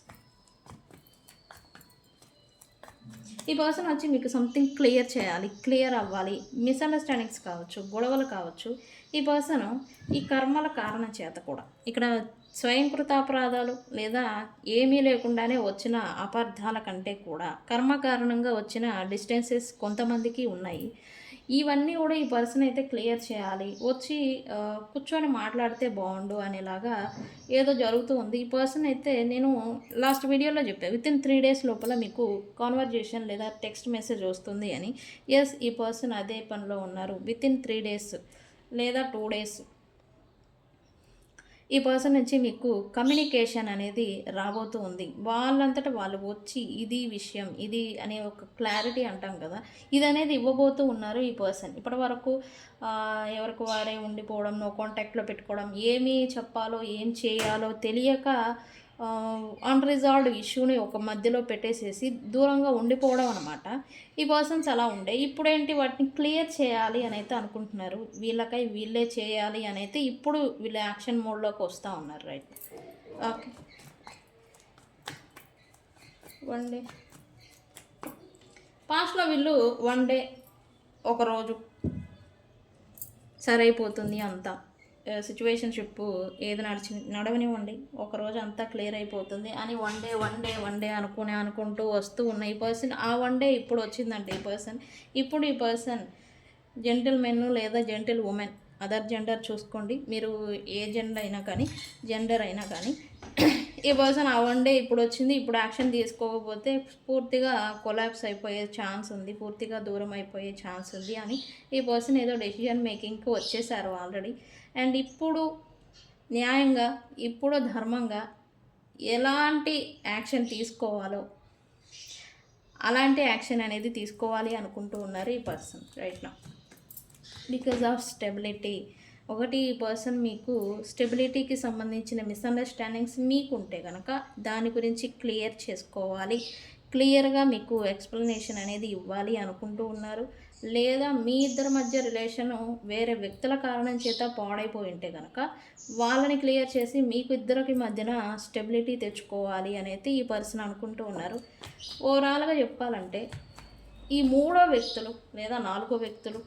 ఈ పర్సన్ వచ్చి మీకు సంథింగ్ క్లియర్ చేయాలి, క్లియర్ అవ్వాలి. మిస్అండర్స్టాండింగ్స్ కావచ్చు, గొడవలు కావచ్చు. ఈ పర్సన్ ఈ కర్మల కారణం చేత కూడా ఇక్కడ స్వయంకృతాపరాధాలు లేదా ఏమీ లేకుండానే వచ్చిన అపార్థాల కంటే కూడా కర్మ కారణంగా వచ్చిన డిస్టెన్సెస్ కొంతమందికి ఉన్నాయి. ఇవన్నీ కూడా ఈ పర్సన్ అయితే క్లియర్ చేయాలి, వచ్చి కూర్చొని మాట్లాడితే బాగుండు అనేలాగా ఏదో జరుగుతూ ఉంది. ఈ పర్సన్ అయితే నేను లాస్ట్ వీడియోలో చెప్పాను, వితిన్ 3 days లోపల మీకు కాన్వర్జేషన్ లేదా టెక్స్ట్ మెసేజ్ వస్తుంది అని. ఎస్, ఈ పర్సన్ అదే పనిలో ఉన్నారు. వితిన్ 3 days లేదా 2 days ఈ పర్సన్ నుంచి మీకు కమ్యూనికేషన్ అనేది రాబోతూ ఉంది. వాళ్ళంతట వాళ్ళు వచ్చి ఇది విషయం, ఇది అనే ఒక క్లారిటీ అంటాం కదా! ఇదనేది ఇవ్వబోతూ ఉన్నారు ఈ పర్సన్. ఇప్పటివరకు ఎవరికి వారే ఉండిపోవడం, నో కాంటాక్ట్‌లో పెట్టుకోవడం, ఏమి చెప్పాలో, ఏం చేయాలో తెలియక అన్‌రిజాల్వ్డ్ ఇష్యూని ఒక మధ్యలో పెట్టేసేసి దూరంగా ఉండిపోవడం అనమాట. ఈ పర్సన్స్ అలా ఉండే. ఇప్పుడేంటి వాటిని క్లియర్ చేయాలి అనైతే అనుకుంటున్నారు. వీళ్ళకై వీళ్ళే చేయాలి అనైతే ఇప్పుడు వీళ్ళు యాక్షన్ మోడ్‌లోకి వస్తా ఉన్నారు. రైట్. ఓకే. వన్ డే పాస్ట్‌లో వీళ్ళు వన్ డే, ఒకరోజు సరైపోతుంది అంతా. సిచ్యువేషన్‌షిప్ ఏది నడవనివ్వండి. ఒకరోజు అంతా క్లియర్ అయిపోతుంది అని వన్ డే అనుకుంటూ వస్తూ ఉన్న ఈ పర్సన్ ఆ వన్ డే ఇప్పుడు వచ్చిందండి ఈ పర్సన్. ఇప్పుడు ఈ పర్సన్ జెంటిల్‌మెన్ లేదా జెంటిల్ వుమెన్, అదర్ జెండర్ చూసుకోండి. మీరు ఏ జెండర్ అయినా కానీ ఈ పర్సన్ ఆ వన్ డే ఇప్పుడు వచ్చింది. ఇప్పుడు యాక్షన్ తీసుకోకపోతే పూర్తిగా కొలాప్స్ అయిపోయే ఛాన్స్ ఉంది, పూర్తిగా దూరం అయిపోయే ఛాన్స్ ఉంది అని ఈ పర్సన్ ఏదో డెసిషన్ మేకింగ్కి వచ్చేసారు ఆల్రెడీ. అండ్ ఇప్పుడు న్యాయంగా, ఇప్పుడు ధర్మంగా ఎలాంటి యాక్షన్ తీసుకోవాలో అలాంటి యాక్షన్ అనేది తీసుకోవాలి అనుకుంటూ ఉన్నారు ఈ person right now. Because of stability. ఒకటి, ఈ పర్సన్ మీకు స్టెబిలిటీకి సంబంధించిన మిస్అండర్స్టాండింగ్స్ మీకుంటే కనుక దాని గురించి క్లియర్ చేసుకోవాలి, క్లియర్గా మీకు ఎక్స్ప్లెనేషన్ అనేది ఇవ్వాలి అనుకుంటూ ఉన్నారు. లేదా మీ ఇద్దరి మధ్య రిలేషను వేరే వ్యక్తుల కారణం చేత పాడైపోయి ఉంటే కనుక వాళ్ళని క్లియర్ చేసి మీకు ఇద్దరికి మధ్యన స్టెబిలిటీ తెచ్చుకోవాలి అనేది ఈ పర్సన్ అనుకుంటూ ఉన్నారు. ఓవరాల్గా చెప్పాలంటే ఈ మూడో వ్యక్తులు లేదా నాలుగో వ్యక్తులు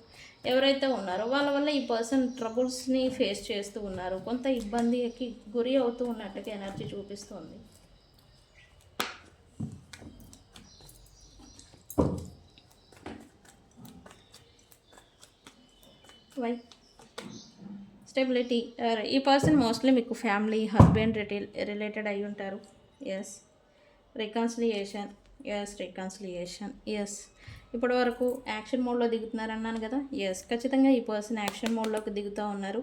ఎవరైతే ఉన్నారో వాళ్ళ వల్ల ఈ పర్సన్ ట్రబుల్స్ని ఫేస్ చేస్తూ ఉన్నారు, కొంత ఇబ్బందికి గురి అవుతూ ఉన్నట్టుగా ఎనర్జీ చూపిస్తుంది. Why stability. ఈ పర్సన్ మోస్ట్లీ మీకు ఫ్యామిలీ, హస్బెండ్ రిలేటెడ్ అయి ఉంటారు. ఎస్. రికన్సిలియేషన్. ఎస్. ఇప్పటి వరకు యాక్షన్ మోడ్లో దిగుతున్నారు అన్నాను కదా. ఎస్, ఖచ్చితంగా ఈ పర్సన్ యాక్షన్ మోడ్లోకి దిగుతూ ఉన్నారు.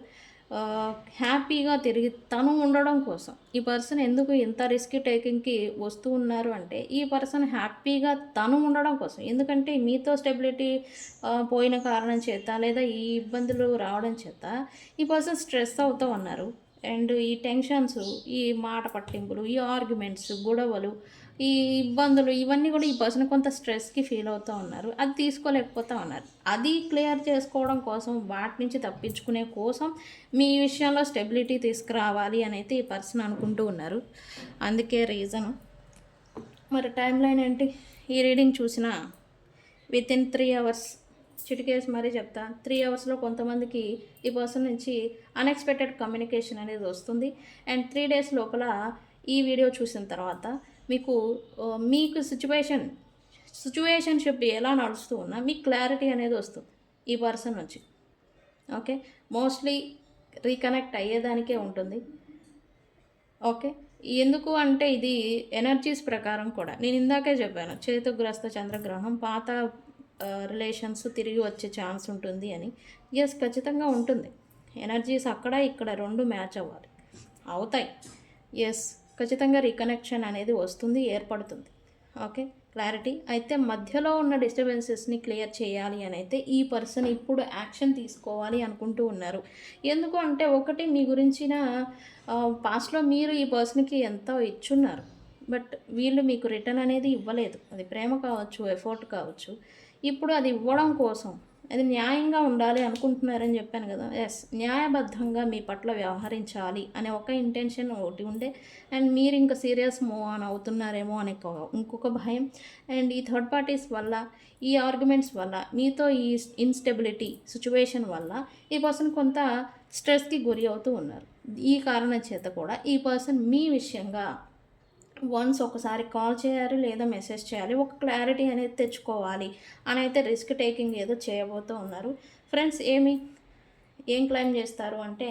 హ్యాపీగా తిరిగి తను ఉండడం కోసం ఈ పర్సన్ ఎందుకు ఇంత రిస్క్ టేకింగ్కి వస్తూ ఉన్నారు అంటే ఈ పర్సన్ హ్యాపీగా తను ఉండడం కోసం. ఎందుకంటే మీతో స్టెబిలిటీ పోయిన కారణం చేత లేదా ఈ ఇబ్బందులు రావడం చేత ఈ పర్సన్ స్ట్రెస్ అవుతూ ఉన్నారు. అండ్ ఈ టెన్షన్స్, ఈ మాట పట్టింపులు, ఈ ఆర్గ్యుమెంట్స్, గొడవలు, ఈ ఇబ్బందులు ఇవన్నీ కూడా ఈ పర్సన్ కొంత స్ట్రెస్కి ఫీల్ అవుతూ ఉన్నారు. అది తీసుకోలేకపోతూ ఉన్నారు. అది క్లియర్ చేసుకోవడం కోసం, వాటి నుంచి తప్పించుకునే కోసం మీ విషయంలో స్టెబిలిటీ తీసుకురావాలి అని అయితే ఈ పర్సన్ అనుకుంటూ ఉన్నారు. అందుకే రీజను. మరి టైం లైన్ ఏంటి? ఈ రీడింగ్ చూసిన వితిన్ 3 అవర్స్ చిటికేసి మరీ చెప్తా. 3 అవర్స్లో కొంతమందికి ఈ పర్సన్ నుంచి అన్ఎక్స్పెక్టెడ్ కమ్యూనికేషన్ అనేది వస్తుంది. అండ్ 3 డేస్ లోపల ఈ వీడియో చూసిన తర్వాత మీకు సిచ్యువేషన్షిప్ ఎలా నడుస్తూ ఉన్నా మీకు క్లారిటీ అనేది వస్తుంది ఈ పర్సన్ నుంచి. ఓకే, మోస్ట్లీ రీకనెక్ట్ అయ్యేదానికే ఉంటుంది. ఓకే, ఎందుకు అంటే ఇది ఎనర్జీస్ ప్రకారం కూడా నేను ఇందాకే చెప్పాను, చేతుగ్రస్త చంద్రగ్రహణం, పాత రిలేషన్స్ తిరిగి వచ్చే ఛాన్స్ ఉంటుంది అని. ఎస్, ఖచ్చితంగా ఉంటుంది. ఎనర్జీస్ అక్కడ ఇక్కడ రెండు మ్యాచ్ అవుతాయి. ఎస్, ఖచ్చితంగా రీకనెక్షన్ అనేది వస్తుంది, ఏర్పడుతుంది. Okay, clarity. అయితే మధ్యలో ఉన్న డిస్టర్బెన్సెస్ని క్లియర్ చేయాలి అని అయితే ఈ పర్సన్ ఇప్పుడు యాక్షన్ తీసుకోవాలి అనుకుంటూ ఉన్నారు. ఎందుకు అంటే ఒకటి, మీ గురించిన పాస్ట్లో మీరు ఈ పర్సన్కి ఎంతో ఇచ్చున్నారు, బట్ వీళ్ళు మీకు రిటర్న్ అనేది ఇవ్వలేదు. అది ప్రేమ కావచ్చు, ఎఫర్ట్ కావచ్చు. ఇప్పుడు అది ఇవ్వడం కోసం అది న్యాయంగా ఉండాలి అనుకుంటున్నారని చెప్పాను కదా. ఎస్, న్యాయబద్ధంగా మీ పట్ల వ్యవహరించాలి అనే ఒక ఇంటెన్షన్ ఒకటి ఉండే. అండ్ మీరు ఇంకా సీరియస్ మూవ్ ఆన్ అవుతున్నారేమో అనే ఇంకొక భయం. అండ్ ఈ థర్డ్ పార్టీస్ వల్ల, ఈ ఆర్గ్యుమెంట్స్ వల్ల, మీతో ఈ ఇన్స్టెబిలిటీ సిచ్యువేషన్ వల్ల ఈ పర్సన్ కొంత స్ట్రెస్కి గురి అవుతూ ఉన్నారు. ఈ కారణం చేత కూడా ఈ పర్సన్ మీ విషయంగా వన్స్ ఒకసారి కాల్ చేయాలి లేదా మెసేజ్ చేయాలి, ఒక క్లారిటీ అనేది తెచ్చుకోవాలి అని అయితే రిస్క్ టేకింగ్ ఏదో చేయబోతూ ఉన్నారు. ఫ్రెండ్స్, ఏం క్లైమ్ చేస్తారు అంటే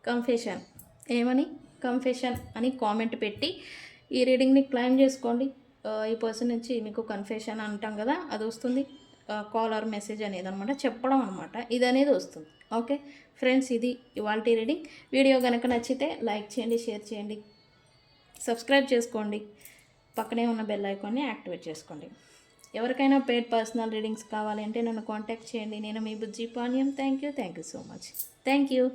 కన్ఫెషన్. కన్ఫెషన్ అని కామెంట్ పెట్టి ఈ రీడింగ్ని క్లైమ్ చేసుకోండి. ఈ పర్సన్ నుంచి మీకు కన్ఫెషన్ అంటాం కదా, అది వస్తుంది. కాల్ ఆర్ మెసేజ్ అనేది అనమాట చెప్పడం అనమాట ఇది అనేది వస్తుంది. ఓకే ఫ్రెండ్స్, ఇది ఇవాల్టి రీడింగ్. వీడియో కనుక నచ్చితే లైక్ చేయండి, షేర్ చేయండి, సబ్స్క్రైబ్ చేసుకోండి, పక్కనే ఉన్న బెల్ ఐకాన్ని యాక్టివేట్ చేసుకోండి. ఎవరికైనా పెయిడ్ పర్సనల్ రీడింగ్స్ కావాలంటే నన్ను కాంటాక్ట్ చేయండి. నేను మీ బుజ్జి పానీయం. Thank you so much. Thank you.